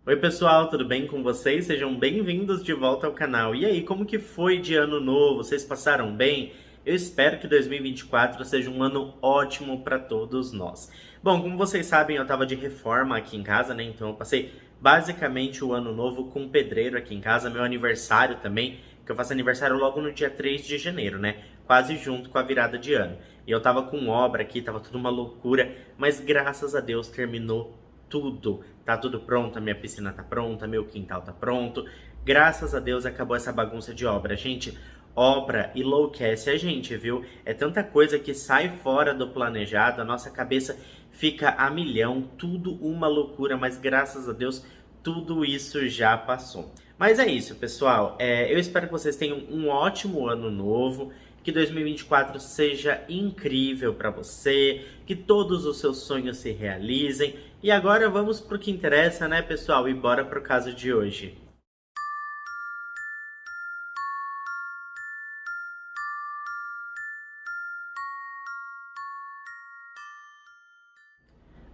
Oi pessoal, tudo bem com vocês? Sejam bem-vindos de volta ao canal. E aí, como que foi de ano novo? Vocês passaram bem? Eu espero que 2024 seja um ano ótimo para todos nós. Bom, como vocês sabem, eu estava de reforma aqui em casa, né? Então eu passei basicamente o ano novo com um pedreiro aqui em casa, meu aniversário também, que eu faço aniversário logo no dia 3 de janeiro, né? Quase junto com a virada de ano. E eu tava com obra aqui, tava tudo uma loucura, mas graças a Deus terminou tudo. Tá tudo pronto, a minha piscina tá pronta, meu quintal tá pronto. Graças a Deus acabou essa bagunça de obra. Gente, obra enlouquece a gente, viu? É tanta coisa que sai fora do planejado, a nossa cabeça fica a milhão, tudo uma loucura, mas graças a Deus tudo isso já passou. Mas é isso, pessoal. Eu espero que vocês tenham um ótimo ano novo, que 2024 seja incrível para você, que todos os seus sonhos se realizem. E agora vamos para o que interessa, né, pessoal? E bora para o caso de hoje.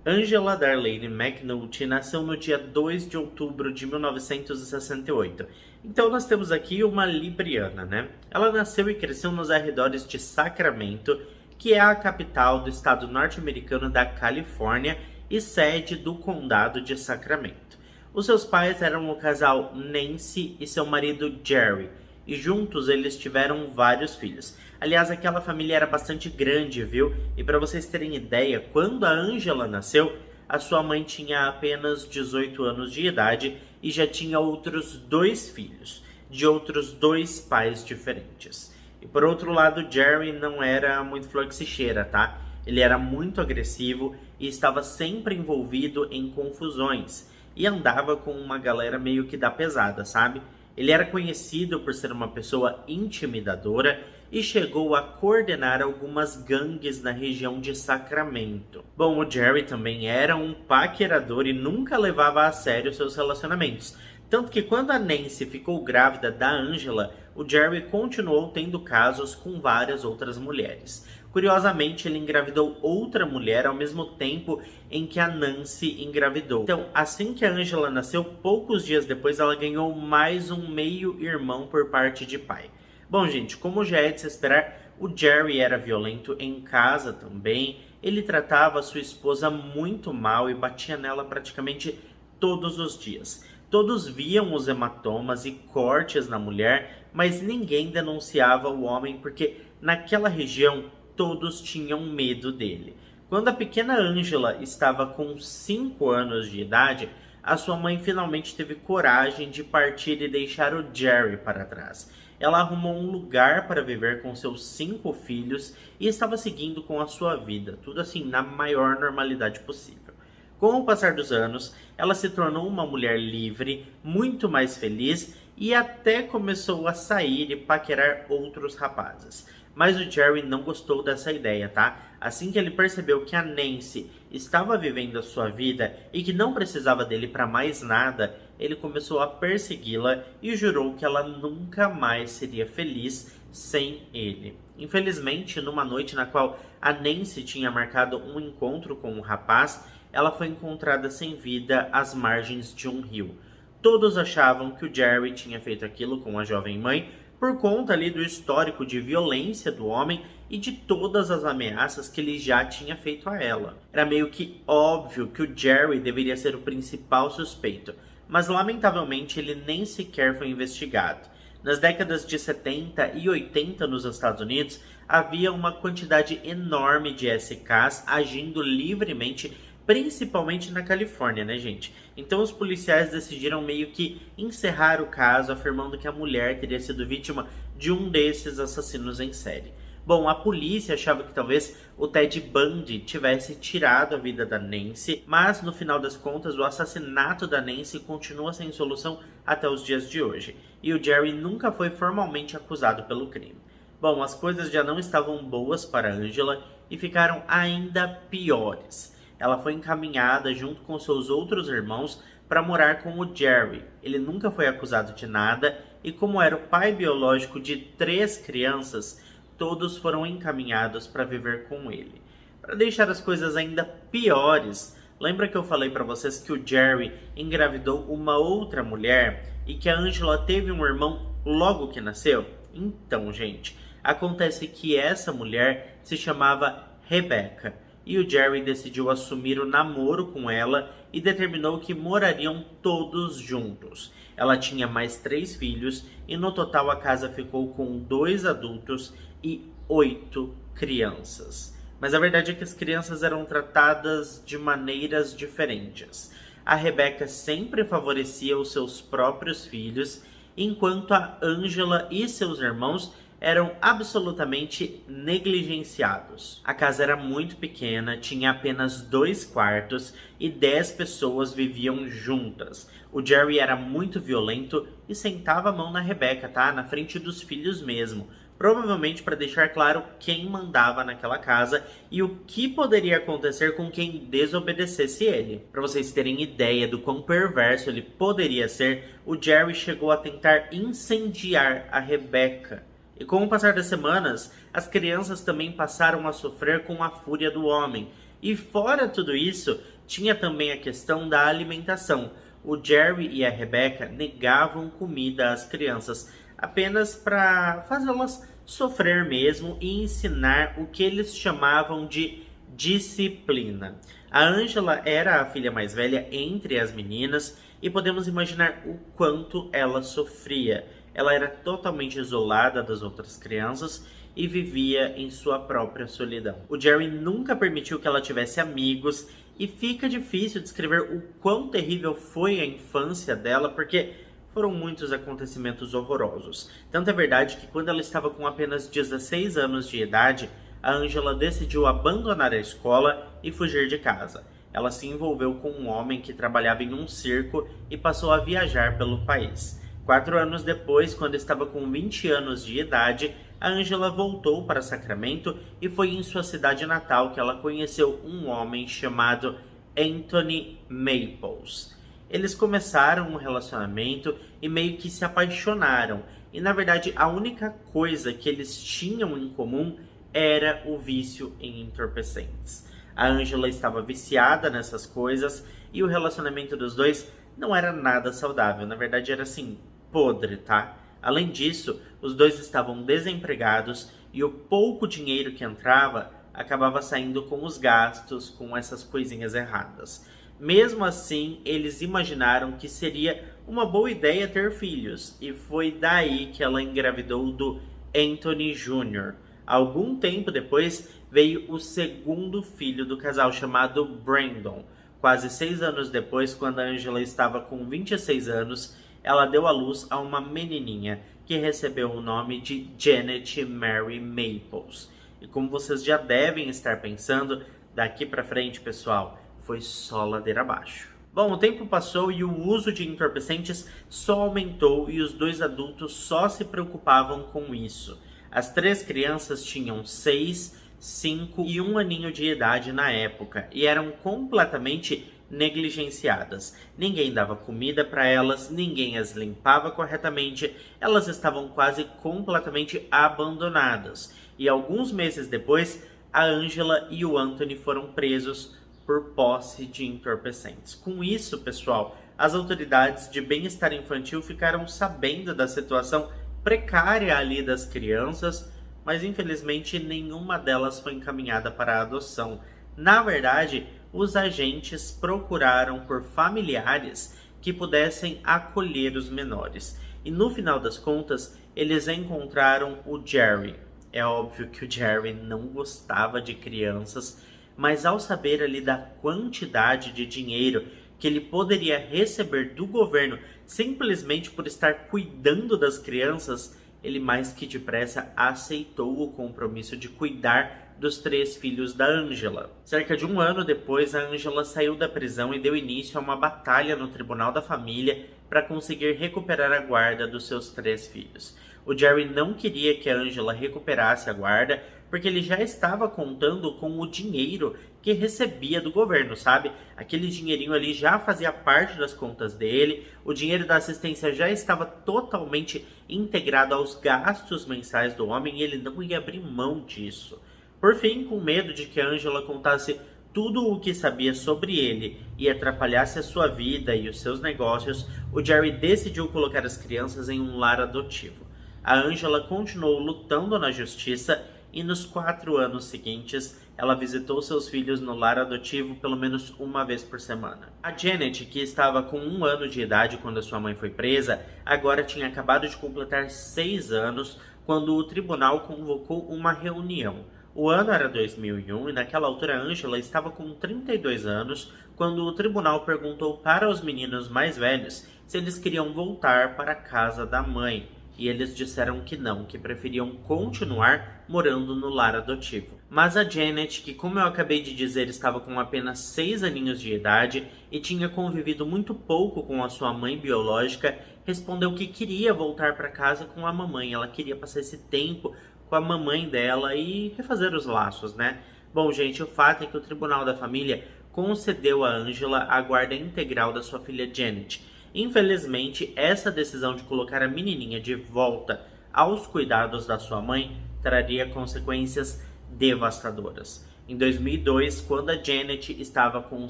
Angela Darlene McNulty nasceu no dia 2 de outubro de 1968. Então nós temos aqui uma libriana, né? Ela nasceu e cresceu nos arredores de Sacramento, que é a capital do estado norte-americano da Califórnia e sede do condado de Sacramento. Os seus pais eram o casal Nancy e seu marido Jerry, e juntos eles tiveram vários filhos. Aliás, aquela família era bastante grande, viu? E para vocês terem ideia, quando a Angela nasceu, a sua mãe tinha apenas 18 anos de idade e já tinha outros dois filhos, de outros dois pais diferentes. E por outro lado, Jerry não era muito flor que se cheira, tá? Ele era muito agressivo e estava sempre envolvido em confusões e andava com uma galera meio que da pesada, sabe? Ele era conhecido por ser uma pessoa intimidadora e chegou a coordenar algumas gangues na região de Sacramento. Bom, o Jerry também era um paquerador e nunca levava a sério seus relacionamentos. Tanto que quando a Nancy ficou grávida da Angela, o Jerry continuou tendo casos com várias outras mulheres. Curiosamente, ele engravidou outra mulher ao mesmo tempo em que a Nancy engravidou. Então, assim que a Angela nasceu, poucos dias depois ela ganhou mais um meio-irmão por parte de pai. Bom, gente, como já é de se esperar, o Jerry era violento em casa também. Ele tratava sua esposa muito mal e batia nela praticamente todos os dias. Todos viam os hematomas e cortes na mulher, mas ninguém denunciava o homem porque naquela região todos tinham medo dele. Quando a pequena Angela estava com 5 anos de idade, a sua mãe finalmente teve coragem de partir e deixar o Jerry para trás. Ela arrumou um lugar para viver com seus 5 filhos e estava seguindo com a sua vida, tudo assim na maior normalidade possível. Com o passar dos anos, ela se tornou uma mulher livre, muito mais feliz e até começou a sair e paquerar outros rapazes. Mas o Jerry não gostou dessa ideia, tá? Assim que ele percebeu que a Nancy estava vivendo a sua vida e que não precisava dele para mais nada, ele começou a persegui-la e jurou que ela nunca mais seria feliz sem ele. Infelizmente, numa noite na qual a Nancy tinha marcado um encontro com um rapaz, ela foi encontrada sem vida às margens de um rio. Todos achavam que o Jerry tinha feito aquilo com a jovem mãe por conta ali do histórico de violência do homem e de todas as ameaças que ele já tinha feito a ela. Era meio que óbvio que o Jerry deveria ser o principal suspeito, mas lamentavelmente ele nem sequer foi investigado. Nas décadas de 70 e 80 nos Estados Unidos, havia uma quantidade enorme de SKs agindo livremente, principalmente na Califórnia, né, gente? Então os policiais decidiram meio que encerrar o caso, afirmando que a mulher teria sido vítima de um desses assassinos em série. Bom, a polícia achava que talvez o Ted Bundy tivesse tirado a vida da Nancy, mas no final das contas o assassinato da Nancy continua sem solução até os dias de hoje, e o Jerry nunca foi formalmente acusado pelo crime. Bom, as coisas já não estavam boas para Angela e ficaram ainda piores. Ela foi encaminhada junto com seus outros irmãos para morar com o Jerry. Ele nunca foi acusado de nada e, como era o pai biológico de 3 crianças, todos foram encaminhados para viver com ele. Para deixar as coisas ainda piores, Lembra que eu falei para vocês que o Jerry engravidou uma outra mulher e que a Angela teve um irmão logo que nasceu? Então, gente, acontece que essa mulher se chamava Rebecca e o Jerry decidiu assumir o namoro com ela e determinou que morariam todos juntos. Ela tinha mais 3 filhos e no total a casa ficou com 2 adultos e 8 crianças. Mas a verdade é que as crianças eram tratadas de maneiras diferentes. A Rebecca sempre favorecia os seus próprios filhos, enquanto a Angela e seus irmãos eram absolutamente negligenciados. A casa era muito pequena, tinha apenas 2 quartos e 10 pessoas viviam juntas. O Jerry era muito violento e sentava a mão na Rebecca, tá? Na frente dos filhos mesmo. Provavelmente para deixar claro quem mandava naquela casa e o que poderia acontecer com quem desobedecesse ele. Para vocês terem ideia do quão perverso ele poderia ser, o Jerry chegou a tentar incendiar a Rebecca. E com o passar das semanas, as crianças também passaram a sofrer com a fúria do homem. E fora tudo isso, tinha também a questão da alimentação. O Jerry e a Rebecca negavam comida às crianças, apenas para fazê-las sofrer mesmo e ensinar o que eles chamavam de disciplina. A Angela era a filha mais velha entre as meninas e podemos imaginar o quanto ela sofria. Ela era totalmente isolada das outras crianças e vivia em sua própria solidão. O Jerry nunca permitiu que ela tivesse amigos e fica difícil descrever o quão terrível foi a infância dela, porque foram muitos acontecimentos horrorosos. Tanto é verdade que quando ela estava com apenas 16 anos de idade, a Angela decidiu abandonar a escola e fugir de casa. Ela se envolveu com um homem que trabalhava em um circo e passou a viajar pelo país. 4 anos depois, quando estava com 20 anos de idade, a Angela voltou para Sacramento e foi em sua cidade natal que ela conheceu um homem chamado Anthony Maples. Eles começaram um relacionamento e meio que se apaixonaram. E na verdade a única coisa que eles tinham em comum era o vício em entorpecentes. A Angela estava viciada nessas coisas e o relacionamento dos dois não era nada saudável. Na verdade era assim, podre, tá? Além disso, os dois estavam desempregados e o pouco dinheiro que entrava acabava saindo com os gastos, com essas coisinhas erradas. Mesmo assim, eles imaginaram que seria uma boa ideia ter filhos, e foi daí que ela engravidou do Anthony Jr. Algum tempo depois, veio o segundo filho do casal, chamado Brandon. Quase 6 anos depois, quando a Angela estava com 26 anos, ela deu à luz a uma menininha, que recebeu o nome de Janet Mary Maples. E como vocês já devem estar pensando, daqui pra frente, pessoal, foi só ladeira abaixo. Bom, o tempo passou e o uso de entorpecentes só aumentou e os 2 adultos só se preocupavam com isso. As 3 crianças tinham 6, 5 e 1 aninho de idade na época e eram completamente negligenciadas. Ninguém dava comida para elas, ninguém as limpava corretamente, elas estavam quase completamente abandonadas. E alguns meses depois, a Angela e o Anthony foram presos por posse de entorpecentes. Com isso, pessoal, as autoridades de bem-estar infantil ficaram sabendo da situação precária ali das crianças, mas infelizmente nenhuma delas foi encaminhada para a adoção. Na verdade, os agentes procuraram por familiares que pudessem acolher os menores. E no final das contas, eles encontraram o Jerry. É óbvio que o Jerry não gostava de crianças, mas ao saber ali da quantidade de dinheiro que ele poderia receber do governo simplesmente por estar cuidando das crianças, ele mais que depressa aceitou o compromisso de cuidar dos 3 filhos da Angela. Cerca de 1 ano depois, a Angela saiu da prisão e deu início a uma batalha no Tribunal da Família para conseguir recuperar a guarda dos seus 3 filhos. O Jerry não queria que a Angela recuperasse a guarda, porque ele já estava contando com o dinheiro que recebia do governo, sabe? Aquele dinheirinho ali já fazia parte das contas dele, o dinheiro da assistência já estava totalmente integrado aos gastos mensais do homem e ele não ia abrir mão disso. Por fim, com medo de que a Angela contasse tudo o que sabia sobre ele e atrapalhasse a sua vida e os seus negócios, o Jerry decidiu colocar as crianças em um lar adotivo. A Angela continuou lutando na justiça e nos 4 anos seguintes, ela visitou seus filhos no lar adotivo pelo menos uma vez por semana. A Janet, que estava com 1 ano de idade quando a sua mãe foi presa, agora tinha acabado de completar 6 anos quando o tribunal convocou uma reunião. O ano era 2001 e naquela altura Angela estava com 32 anos quando o tribunal perguntou para os meninos mais velhos se eles queriam voltar para a casa da mãe. E eles disseram que não, que preferiam continuar morando no lar adotivo. Mas a Janet, que como eu acabei de dizer estava com apenas 6 aninhos de idade e tinha convivido muito pouco com a sua mãe biológica, respondeu que queria voltar para casa com a mamãe. Ela queria passar esse tempo com a mamãe dela e refazer os laços, né? Bom, gente, o fato é que o Tribunal da Família concedeu a Angela a guarda integral da sua filha Janet. Infelizmente, essa decisão de colocar a menininha de volta aos cuidados da sua mãe traria consequências devastadoras. Em 2002, quando a Janet estava com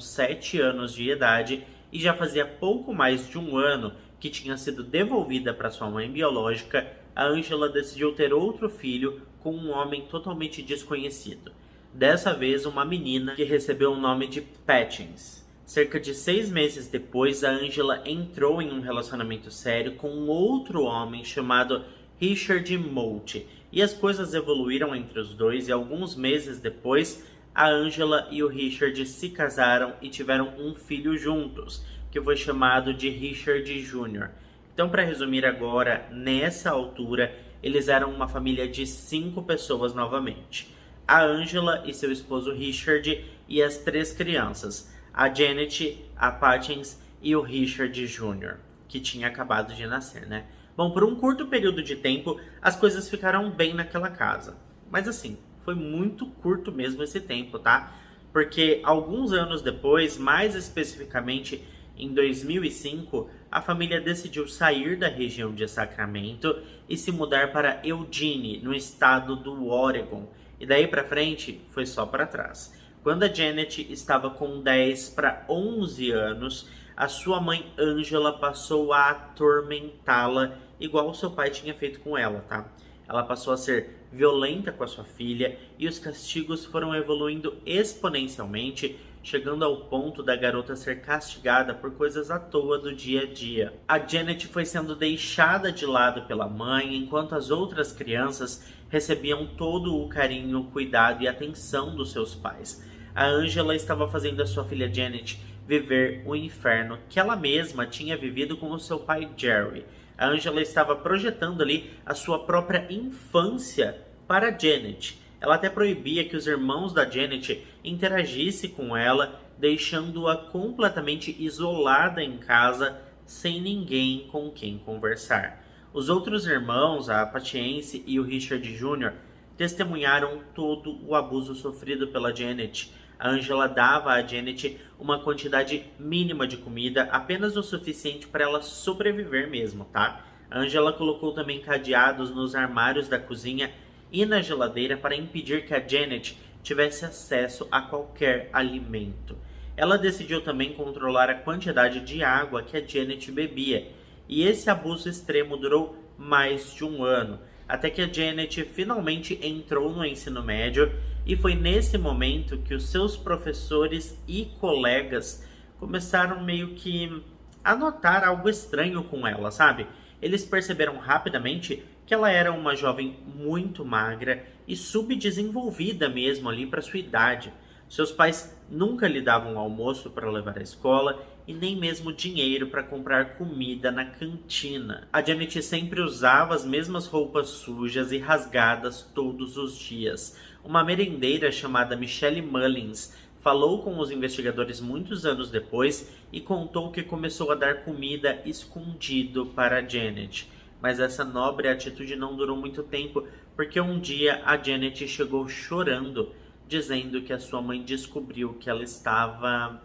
7 anos de idade e já fazia pouco mais de 1 ano que tinha sido devolvida para sua mãe biológica, a Angela decidiu ter outro filho com um homem totalmente desconhecido. Dessa vez, uma menina que recebeu o nome de Patience. Cerca de 6 meses depois, a Angela entrou em um relacionamento sério com um outro homem chamado Richard Moult. E as coisas evoluíram entre os dois e alguns meses depois, a Angela e o Richard se casaram e tiveram um filho juntos, que foi chamado de Richard Jr. Então, para resumir agora, nessa altura, eles eram uma família de 5 pessoas novamente. A Angela e seu esposo Richard e as 3 crianças. A Janet, a Patience e o Richard Jr., que tinha acabado de nascer, né? Bom, por um curto período de tempo, as coisas ficaram bem naquela casa. Mas assim, foi muito curto mesmo esse tempo, tá? Porque alguns anos depois, mais especificamente em 2005, a família decidiu sair da região de Sacramento e se mudar para Eugene, no estado do Oregon. E daí pra frente, foi só para trás. Quando a Janet estava com 10 para 11 anos, a sua mãe Angela passou a atormentá-la, igual seu pai tinha feito com ela, tá? Ela passou a ser violenta com a sua filha e os castigos foram evoluindo exponencialmente, chegando ao ponto da garota ser castigada por coisas à toa do dia a dia. A Janet foi sendo deixada de lado pela mãe, enquanto as outras crianças recebiam todo o carinho, cuidado e atenção dos seus pais. A Angela estava fazendo a sua filha Janet viver o inferno que ela mesma tinha vivido com o seu pai Jerry. A Angela estava projetando ali a sua própria infância para Janet. Ela até proibia que os irmãos da Janet interagissem com ela, deixando-a completamente isolada em casa, sem ninguém com quem conversar. Os outros irmãos, a Patience e o Richard Jr., testemunharam todo o abuso sofrido pela Janet. A Angela dava a Janet uma quantidade mínima de comida, apenas o suficiente para ela sobreviver mesmo, tá? A Angela colocou também cadeados nos armários da cozinha e na geladeira para impedir que a Janet tivesse acesso a qualquer alimento. Ela decidiu também controlar a quantidade de água que a Janet bebia, e esse abuso extremo durou mais de 1 ano, até que a Janet finalmente entrou no ensino médio, e foi nesse momento que os seus professores e colegas começaram meio que a notar algo estranho com ela, sabe? Eles perceberam rapidamente que ela era uma jovem muito magra e subdesenvolvida mesmo ali para sua idade. Seus pais nunca lhe davam almoço para levar à escola e nem mesmo dinheiro para comprar comida na cantina. A Janet sempre usava as mesmas roupas sujas e rasgadas todos os dias. Uma merendeira chamada Michelle Mullins falou com os investigadores muitos anos depois e contou que começou a dar comida escondido para Janet. Mas essa nobre atitude não durou muito tempo, porque um dia a Janet chegou chorando, dizendo que a sua mãe descobriu que ela estava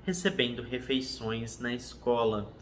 recebendo refeições na escola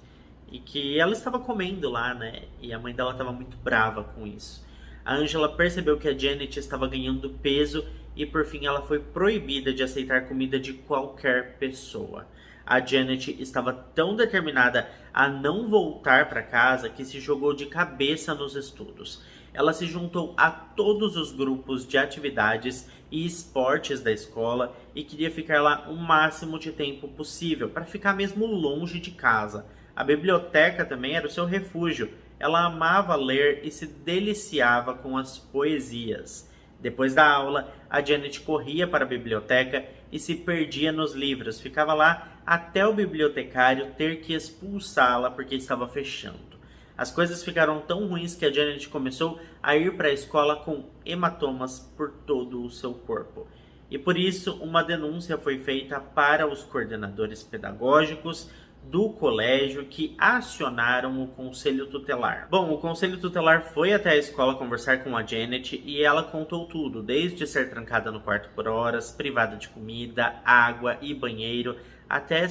e que ela estava comendo lá, né? E a mãe dela estava muito brava com isso. A Angela percebeu que a Janet estava ganhando peso e por fim ela foi proibida de aceitar comida de qualquer pessoa. A Janet estava tão determinada a não voltar para casa que se jogou de cabeça nos estudos. Ela se juntou a todos os grupos de atividades e esportes da escola e queria ficar lá o máximo de tempo possível, para ficar mesmo longe de casa. A biblioteca também era o seu refúgio. Ela amava ler e se deliciava com as poesias. Depois da aula, a Janet corria para a biblioteca e se perdia nos livros. Ficava lá até o bibliotecário ter que expulsá-la porque estava fechando. As coisas ficaram tão ruins que a Janet começou a ir para a escola com hematomas por todo o seu corpo. E por isso, uma denúncia foi feita para os coordenadores pedagógicos do colégio, que acionaram o conselho tutelar. Bom, o conselho tutelar foi até a escola conversar com a Janet e ela contou tudo, desde ser trancada no quarto por horas, privada de comida, água e banheiro, até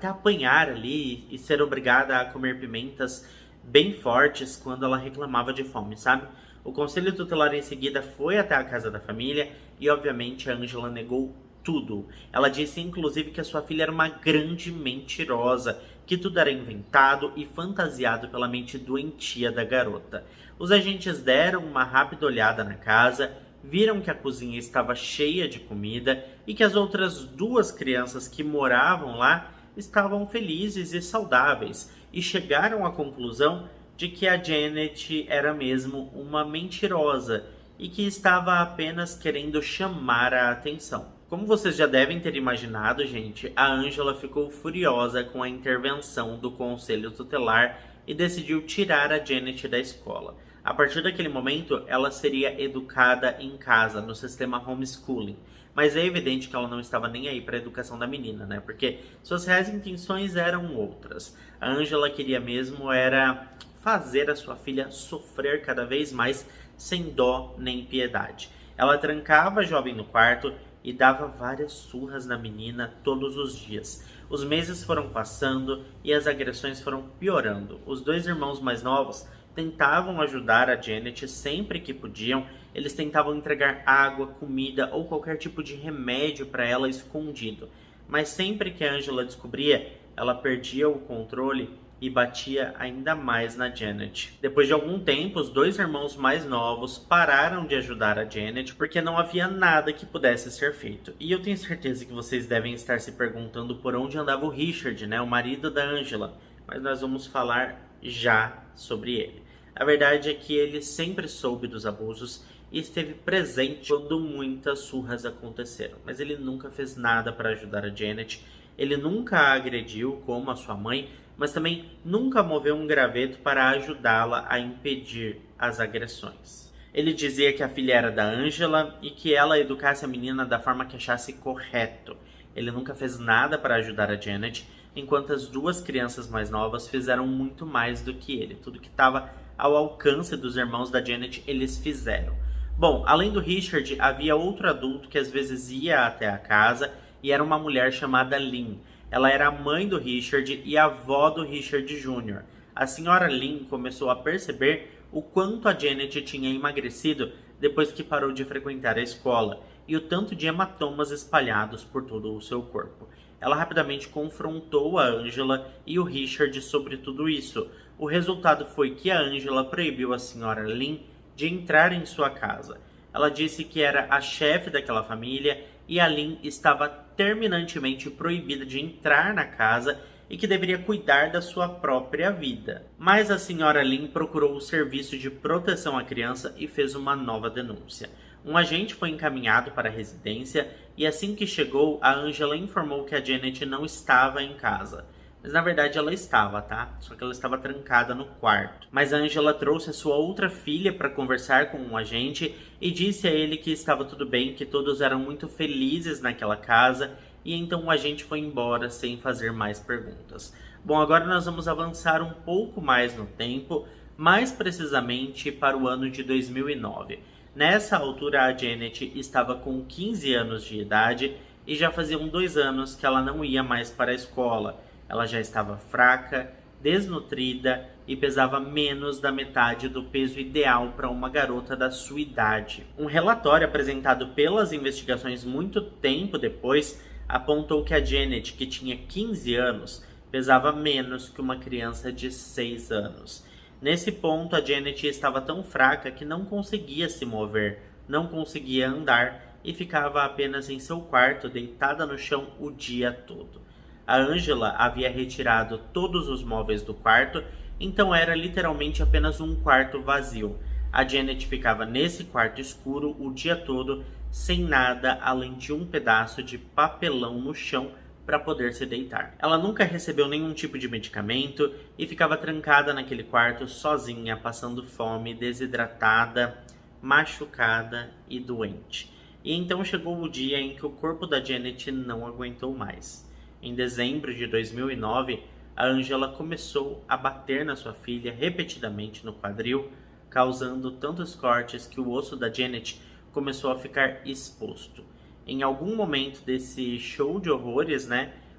apanhar ali e ser obrigada a comer pimentas bem fortes quando ela reclamava de fome, sabe? O conselho tutelar em seguida foi até a casa da família e obviamente a Angela negou tudo. Ela disse inclusive que a sua filha era uma grande mentirosa, que tudo era inventado e fantasiado pela mente doentia da garota. Os agentes deram uma rápida olhada na casa, viram que a cozinha estava cheia de comida e que as outras duas crianças que moravam lá estavam felizes e saudáveis, e chegaram à conclusão de que a Janet era mesmo uma mentirosa e que estava apenas querendo chamar a atenção. Como vocês já devem ter imaginado, gente, a Angela ficou furiosa com a intervenção do conselho tutelar e decidiu tirar a Janet da escola. A partir daquele momento, ela seria educada em casa, no sistema homeschooling. Mas é evidente que ela não estava nem aí para a educação da menina, né? Porque suas reais intenções eram outras. A Angela queria mesmo era fazer a sua filha sofrer cada vez mais, sem dó nem piedade. Ela trancava a jovem no quarto e dava várias surras na menina todos os dias. Os meses foram passando e as agressões foram piorando. Os dois irmãos mais novos tentavam ajudar a Janet sempre que podiam. Eles tentavam entregar água, comida ou qualquer tipo de remédio para ela escondido. Mas sempre que a Angela descobria, ela perdia o controle e batia ainda mais na Janet. Depois de algum tempo, os dois irmãos mais novos pararam de ajudar a Janet porque não havia nada que pudesse ser feito. E eu tenho certeza que vocês devem estar se perguntando por onde andava o Richard, né, o marido da Angela. Mas nós vamos falar já sobre ele. A verdade é que ele sempre soube dos abusos e esteve presente quando muitas surras aconteceram. Mas ele nunca fez nada para ajudar a Janet. Ele nunca a agrediu como a sua mãe, mas também nunca moveu um graveto para ajudá-la a impedir as agressões. Ele dizia que a filha era da Angela e que ela educasse a menina da forma que achasse correto. Ele nunca fez nada para ajudar a Janet, enquanto as duas crianças mais novas fizeram muito mais do que ele. Tudo que estava ao alcance dos irmãos da Janet, eles fizeram. Bom, além do Richard, havia outro adulto que às vezes ia até a casa e era uma mulher chamada Lynn. Ela era a mãe do Richard e a avó do Richard Jr. A senhora Lynn começou a perceber o quanto a Janet tinha emagrecido depois que parou de frequentar a escola e o tanto de hematomas espalhados por todo o seu corpo. Ela rapidamente confrontou a Angela e o Richard sobre tudo isso. O resultado foi que a Angela proibiu a senhora Lynn de entrar em sua casa. Ela disse que era a chefe daquela família e a Lynn estava terminantemente proibida de entrar na casa e que deveria cuidar da sua própria vida. Mas a senhora Lynn procurou o serviço de proteção à criança e fez uma nova denúncia. Um agente foi encaminhado para a residência e assim que chegou, a Angela informou que a Janet não estava em casa. Mas na verdade ela estava, tá? Só que ela estava trancada no quarto. Mas a Angela trouxe a sua outra filha para conversar com um agente e disse a ele que estava tudo bem, que todos eram muito felizes naquela casa, e então o agente foi embora sem fazer mais perguntas. Bom, agora nós vamos avançar um pouco mais no tempo, mais precisamente para o ano de 2009. Nessa altura a Janet estava com 15 anos de idade e já faziam 2 anos que ela não ia mais para a escola. Ela já estava fraca desnutrida e pesava menos da metade do peso ideal para uma garota da sua idade. Um relatório apresentado pelas investigações muito tempo depois apontou que a Janet, que tinha 15 anos, pesava menos que uma criança de 6 anos. Nesse ponto, a Janet estava tão fraca que não conseguia se mover, não conseguia andar e ficava apenas em seu quarto, deitada no chão o dia todo. A Angela havia retirado todos os móveis do quarto, então era literalmente apenas um quarto vazio. A Janet ficava nesse quarto escuro o dia todo, sem nada além de um pedaço de papelão no chão para poder se deitar. Ela nunca recebeu nenhum tipo de medicamento e ficava trancada naquele quarto sozinha, passando fome, desidratada, machucada e doente. E então chegou o dia em que o corpo da Janet não aguentou mais. Em dezembro de 2009, a Angela começou a bater na sua filha repetidamente no quadril, causando tantos cortes que o osso da Janet começou a ficar exposto. Em algum momento desse show de horrores,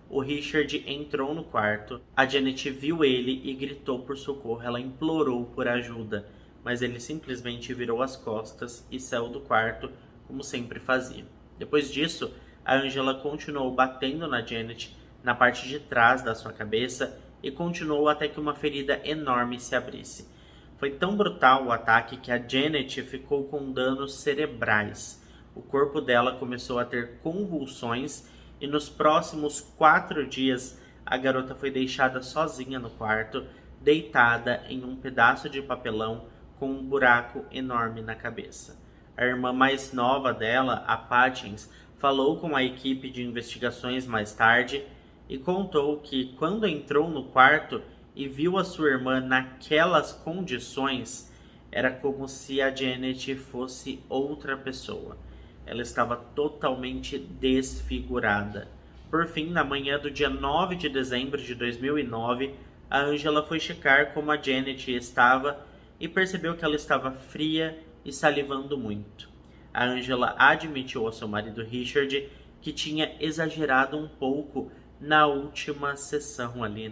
o Richard entrou no quarto, a Janet viu ele e gritou por socorro, ela implorou por ajuda, mas ele simplesmente virou as costas e saiu do quarto, como sempre fazia. Depois disso, a Angela continuou batendo na Janet na parte de trás da sua cabeça e continuou até que uma ferida enorme se abrisse. Foi tão brutal o ataque que a Janet ficou com danos cerebrais. O corpo dela começou a ter convulsões e nos próximos 4 dias a garota foi deixada sozinha no quarto, deitada em um pedaço de papelão com um buraco enorme na cabeça. A irmã mais nova dela, a Patins, falou com a equipe de investigações mais tarde e contou que quando entrou no quarto e viu a sua irmã naquelas condições, era como se a Janet fosse outra pessoa. Ela estava totalmente desfigurada. Por fim, na manhã do dia 9 de dezembro de 2009, a Angela foi checar como a Janet estava e percebeu que ela estava fria e salivando muito. A Angela admitiu ao seu marido Richard que tinha exagerado um pouco na última sessão ali,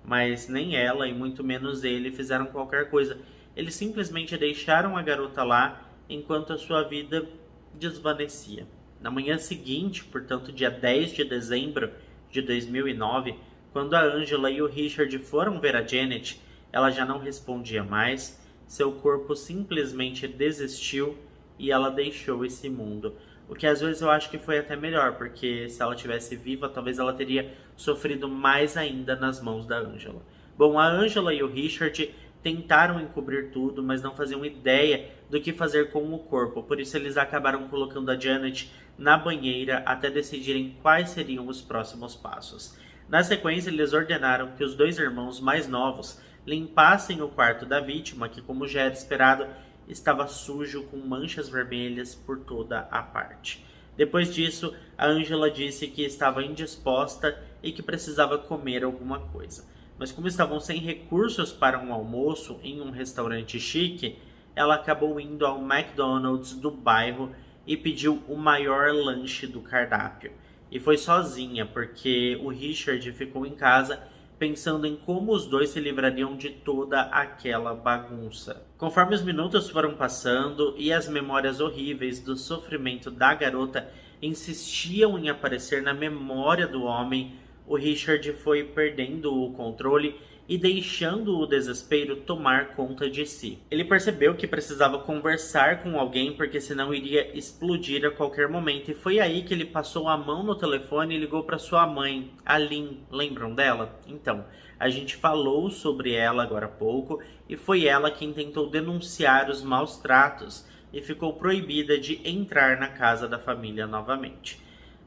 Mas nem ela e muito menos ele fizeram qualquer coisa. Eles simplesmente deixaram a garota lá enquanto a sua vida desvanecia. Na manhã seguinte, portanto dia 10 de dezembro de 2009, quando a Angela e o Richard foram ver a Janet, ela já não respondia mais, seu corpo simplesmente desistiu e ela deixou esse mundo. O que às vezes eu acho que foi até melhor, porque se ela tivesse viva, talvez ela teria sofrido mais ainda nas mãos da Angela. Bom, a Angela e o Richard tentaram encobrir tudo, mas não faziam ideia do que fazer com o corpo. Por isso eles acabaram colocando a Janet na banheira até decidirem quais seriam os próximos passos. Na sequência, eles ordenaram que os 2 irmãos mais novos limpassem o quarto da vítima, que, como já era esperado, estava sujo com manchas vermelhas por toda a parte. Depois disso, a Angela disse que estava indisposta e que precisava comer alguma coisa. Mas como estavam sem recursos para um almoço em um restaurante chique, ela acabou indo ao McDonald's do bairro e pediu o maior lanche do cardápio. E foi sozinha, porque o Richard ficou em casa pensando em como os dois se livrariam de toda aquela bagunça. Conforme os minutos foram passando e as memórias horríveis do sofrimento da garota insistiam em aparecer na memória do homem, o Richard foi perdendo o controle e deixando o desespero tomar conta de si. Ele percebeu que precisava conversar com alguém porque senão iria explodir a qualquer momento. E foi aí que ele passou a mão no telefone e ligou para sua mãe, a Lynn. Lembram dela? Então, a gente falou sobre ela agora há pouco e foi ela quem tentou denunciar os maus tratos e ficou proibida de entrar na casa da família novamente.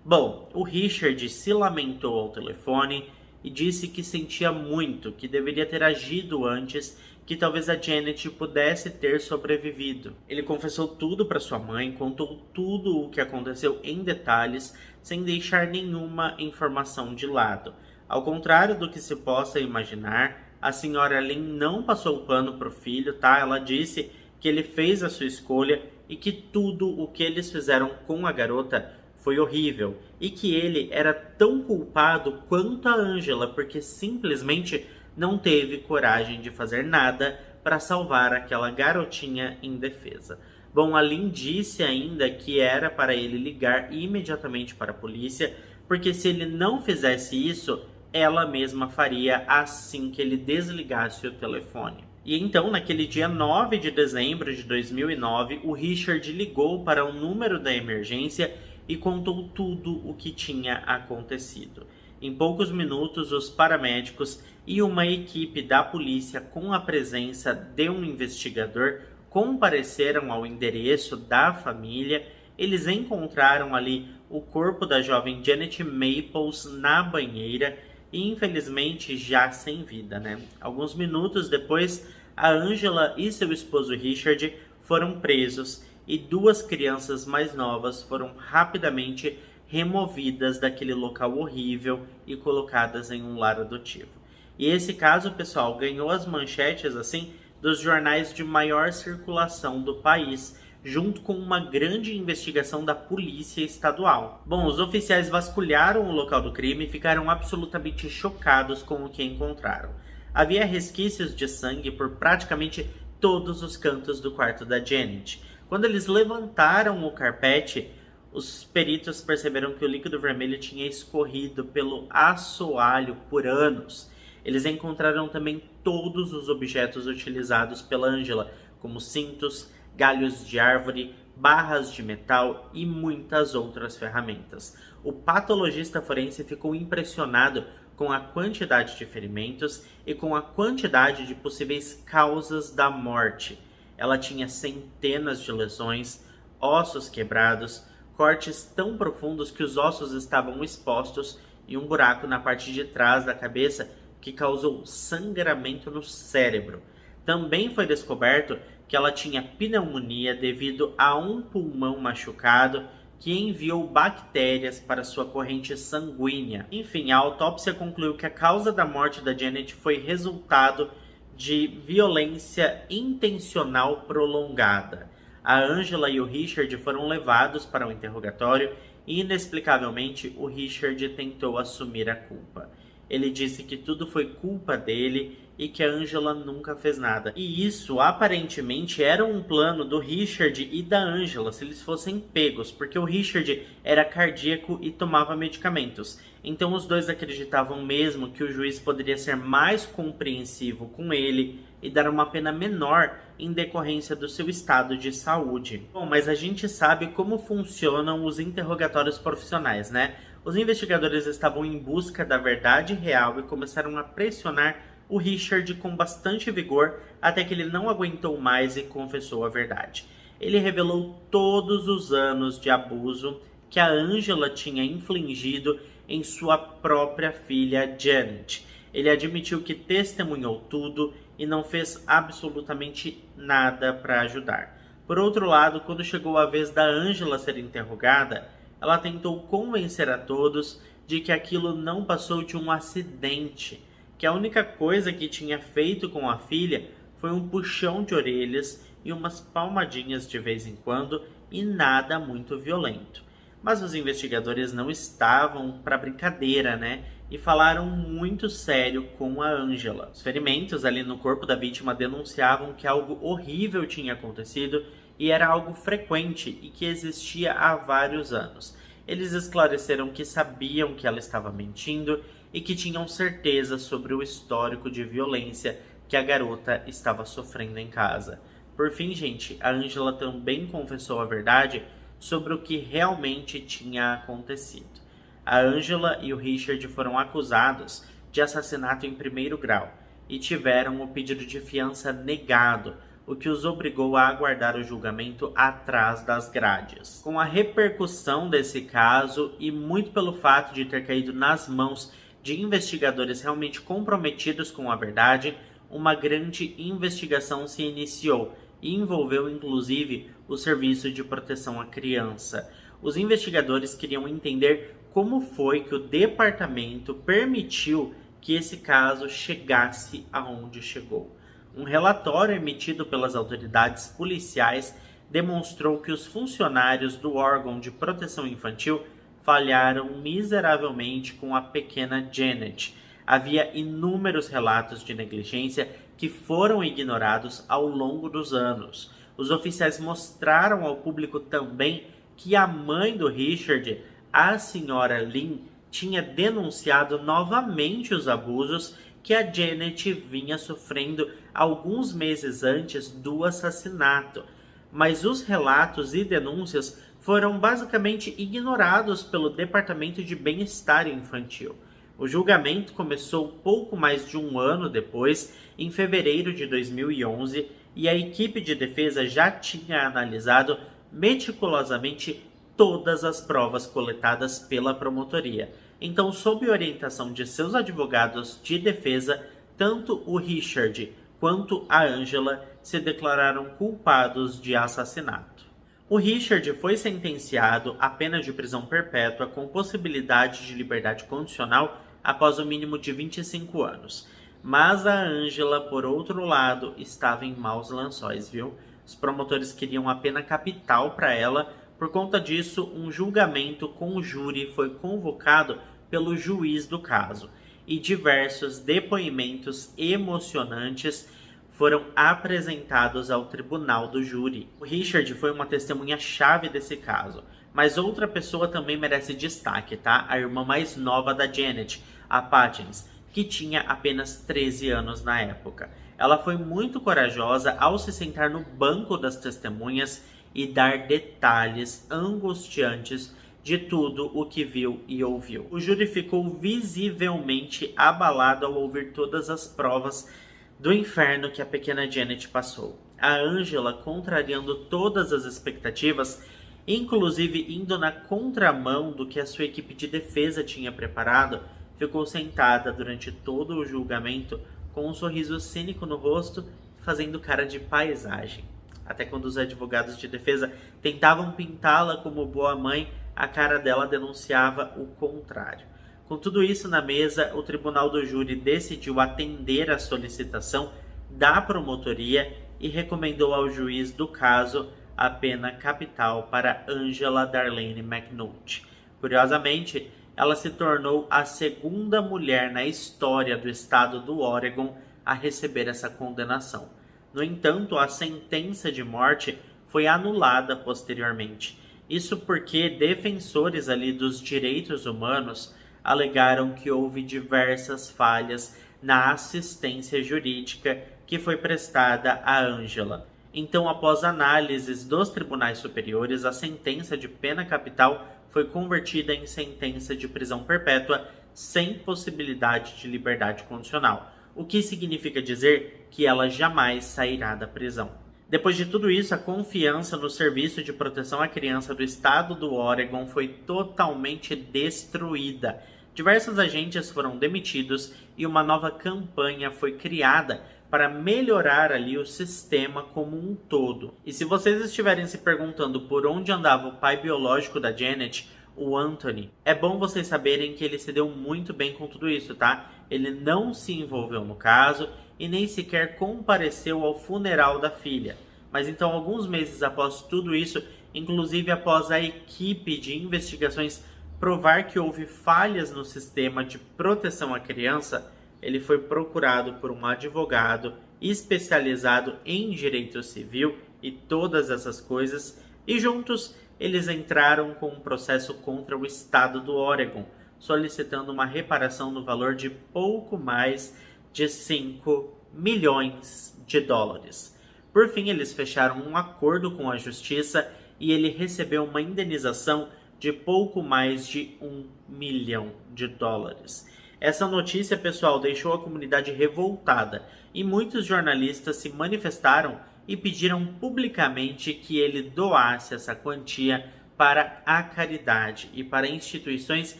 Bom, o Richard se lamentou ao telefone e disse que sentia muito, que deveria ter agido antes, que talvez a Janet pudesse ter sobrevivido. Ele confessou tudo para sua mãe, contou tudo o que aconteceu em detalhes, sem deixar nenhuma informação de lado. Ao contrário do que se possa imaginar, a senhora Lynn não passou o pano para o filho, tá? Ela disse que ele fez a sua escolha e que tudo o que eles fizeram com a garota foi horrível e que ele era tão culpado quanto a Angela, porque simplesmente não teve coragem de fazer nada para salvar aquela garotinha indefesa. Bom, a Lynn disse ainda que era para ele ligar imediatamente para a polícia, porque se ele não fizesse isso, ela mesma faria assim que ele desligasse o telefone. E então, naquele dia 9 de dezembro de 2009, o Richard ligou para o número da emergência e contou tudo o que tinha acontecido. Em poucos minutos, os paramédicos e uma equipe da polícia, com a presença de um investigador, compareceram ao endereço da família. Eles encontraram ali o corpo da jovem Janet Maples na banheira e, infelizmente, já sem vida, né? Alguns minutos depois, a Angela e seu esposo Richard foram presos e 2 crianças mais novas foram rapidamente removidas daquele local horrível e colocadas em um lar adotivo. E esse caso, pessoal, ganhou as manchetes assim dos jornais de maior circulação do país, junto com uma grande investigação da polícia estadual. Bom, os oficiais vasculharam o local do crime e ficaram absolutamente chocados com o que encontraram. Havia resquícios de sangue por praticamente todos os cantos do quarto da Janet. Quando eles levantaram o carpete, os peritos perceberam que o líquido vermelho tinha escorrido pelo assoalho por anos. Eles encontraram também todos os objetos utilizados pela Angela, como cintos, galhos de árvore, barras de metal e muitas outras ferramentas. O patologista forense ficou impressionado com a quantidade de ferimentos e com a quantidade de possíveis causas da morte. Ela tinha centenas de lesões, ossos quebrados, cortes tão profundos que os ossos estavam expostos e um buraco na parte de trás da cabeça que causou sangramento no cérebro. Também foi descoberto que ela tinha pneumonia devido a um pulmão machucado que enviou bactérias para sua corrente sanguínea. Enfim, a autópsia concluiu que a causa da morte da Janet foi resultado de violência intencional prolongada. A Angela e o Richard foram levados para o interrogatório e, inexplicavelmente, o Richard tentou assumir a culpa. Ele disse que tudo foi culpa dele e que a Angela nunca fez nada. E isso, aparentemente, era um plano do Richard e da Angela, se eles fossem pegos, porque o Richard era cardíaco e tomava medicamentos. Então os dois acreditavam mesmo que o juiz poderia ser mais compreensivo com ele e dar uma pena menor em decorrência do seu estado de saúde. Bom, mas a gente sabe como funcionam os interrogatórios profissionais, né? Os investigadores estavam em busca da verdade real e começaram a pressionar o Richard com bastante vigor até que ele não aguentou mais e confessou a verdade. Ele revelou todos os anos de abuso que a Angela tinha infligido em sua própria filha Janet. Ele admitiu que testemunhou tudo e não fez absolutamente nada para ajudar. Por outro lado, quando chegou a vez da Angela ser interrogada, ela tentou convencer a todos de que aquilo não passou de um acidente, que a única coisa que tinha feito com a filha foi um puxão de orelhas e umas palmadinhas de vez em quando e nada muito violento. Mas os investigadores não estavam para brincadeira, né? E falaram muito sério com a Angela. Os ferimentos ali no corpo da vítima denunciavam que algo horrível tinha acontecido e era algo frequente e que existia há vários anos. Eles esclareceram que sabiam que ela estava mentindo e que tinham certeza sobre o histórico de violência que a garota estava sofrendo em casa. Por fim, gente, a Angela também confessou a verdade sobre o que realmente tinha acontecido. A Angela e o Richard foram acusados de assassinato em primeiro grau e tiveram o pedido de fiança negado, o que os obrigou a aguardar o julgamento atrás das grades. Com a repercussão desse caso e muito pelo fato de ter caído nas mãos de investigadores realmente comprometidos com a verdade, uma grande investigação se iniciou e envolveu inclusive o Serviço de Proteção à Criança. Os investigadores queriam entender como foi que o departamento permitiu que esse caso chegasse aonde chegou. Um relatório emitido pelas autoridades policiais demonstrou que os funcionários do órgão de proteção infantil falharam miseravelmente com a pequena Janet. Havia inúmeros relatos de negligência que foram ignorados ao longo dos anos. Os oficiais mostraram ao público também que a mãe do Richard, a senhora Lynn, tinha denunciado novamente os abusos que a Janet vinha sofrendo alguns meses antes do assassinato. Mas os relatos e denúncias foram basicamente ignorados pelo Departamento de Bem-Estar Infantil. O julgamento começou pouco mais de um ano depois, em fevereiro de 2011, e a equipe de defesa já tinha analisado meticulosamente todas as provas coletadas pela promotoria. Então, sob orientação de seus advogados de defesa, tanto o Richard quanto a Angela se declararam culpados de assassinato. O Richard foi sentenciado à pena de prisão perpétua com possibilidade de liberdade condicional após o mínimo de 25 anos. Mas a Angela, por outro lado, estava em maus lençóis, viu? Os promotores queriam a pena capital para ela. Por conta disso, um julgamento com júri foi convocado pelo juiz do caso e diversos depoimentos emocionantes foram apresentados ao tribunal do júri. O Richard foi uma testemunha-chave desse caso, mas outra pessoa também merece destaque, tá? A irmã mais nova da Janet, a Patience, que tinha apenas 13 anos na época. Ela foi muito corajosa ao se sentar no banco das testemunhas e dar detalhes angustiantes de tudo o que viu e ouviu. O júri ficou visivelmente abalado ao ouvir todas as provas do inferno que a pequena Janet passou. A Angela, contrariando todas as expectativas, inclusive indo na contramão do que a sua equipe de defesa tinha preparado, ficou sentada durante todo o julgamento com um sorriso cínico no rosto, fazendo cara de paisagem. Até quando os advogados de defesa tentavam pintá-la como boa mãe, a cara dela denunciava o contrário. Com tudo isso na mesa, o tribunal do júri decidiu atender a solicitação da promotoria e recomendou ao juiz do caso a pena capital para Angela Darlene McNulty. Curiosamente, ela se tornou a segunda mulher na história do estado do Oregon a receber essa condenação. No entanto, a sentença de morte foi anulada posteriormente. Isso porque defensores ali dos direitos humanos alegaram que houve diversas falhas na assistência jurídica que foi prestada a Angela. Então, após análises dos tribunais superiores, a sentença de pena capital foi convertida em sentença de prisão perpétua sem possibilidade de liberdade condicional, o que significa dizer que ela jamais sairá da prisão. Depois de tudo isso, a confiança no Serviço de Proteção à Criança do Estado do Oregon foi totalmente destruída. Diversos agentes foram demitidos e uma nova campanha foi criada para melhorar ali o sistema como um todo. E se vocês estiverem se perguntando por onde andava o pai biológico da Janet, o Anthony, é bom vocês saberem que ele se deu muito bem com tudo isso, tá? Ele não se envolveu no caso e nem sequer compareceu ao funeral da filha. Mas então, alguns meses após tudo isso, inclusive após a equipe de investigações provar que houve falhas no sistema de proteção à criança, ele foi procurado por um advogado especializado em direito civil e todas essas coisas, e juntos eles entraram com um processo contra o estado do Oregon, solicitando uma reparação no valor de pouco mais de 5 milhões de dólares. Por fim, eles fecharam um acordo com a justiça e ele recebeu uma indenização de pouco mais de 1 milhão de dólares. Essa notícia, pessoal, deixou a comunidade revoltada e muitos jornalistas se manifestaram e pediram publicamente que ele doasse essa quantia para a caridade e para instituições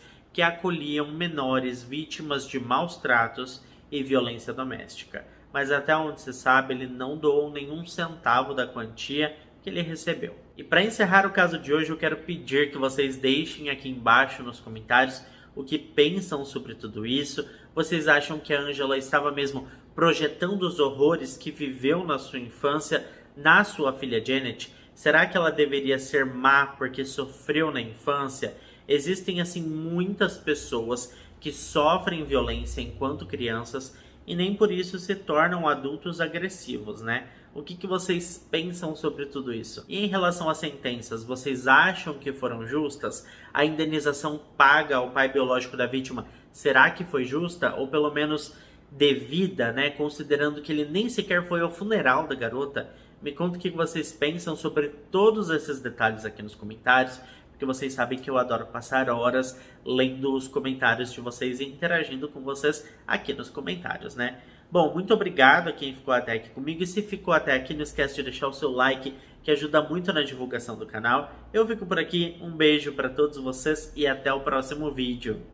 que acolhiam menores vítimas de maus tratos e violência doméstica. Mas até onde se sabe, ele não doou nenhum centavo da quantia que ele recebeu. E para encerrar o caso de hoje, eu quero pedir que vocês deixem aqui embaixo nos comentários o que pensam sobre tudo isso. Vocês acham que a Angela estava mesmo projetando os horrores que viveu na sua infância na sua filha Janet? Será que ela deveria ser má porque sofreu na infância? Existem assim muitas pessoas que sofrem violência enquanto crianças e nem por isso se tornam adultos agressivos, né? O que vocês pensam sobre tudo isso? E em relação às sentenças, vocês acham que foram justas? A indenização paga ao pai biológico da vítima, será que foi justa? Ou pelo menos devida, né? Considerando que ele nem sequer foi ao funeral da garota? Me conta o que vocês pensam sobre todos esses detalhes aqui nos comentários, porque vocês sabem que eu adoro passar horas lendo os comentários de vocês e interagindo com vocês aqui nos comentários, né? Bom, muito obrigado a quem ficou até aqui comigo, e se ficou até aqui, não esquece de deixar o seu like, que ajuda muito na divulgação do canal. Eu fico por aqui, um beijo para todos vocês e até o próximo vídeo.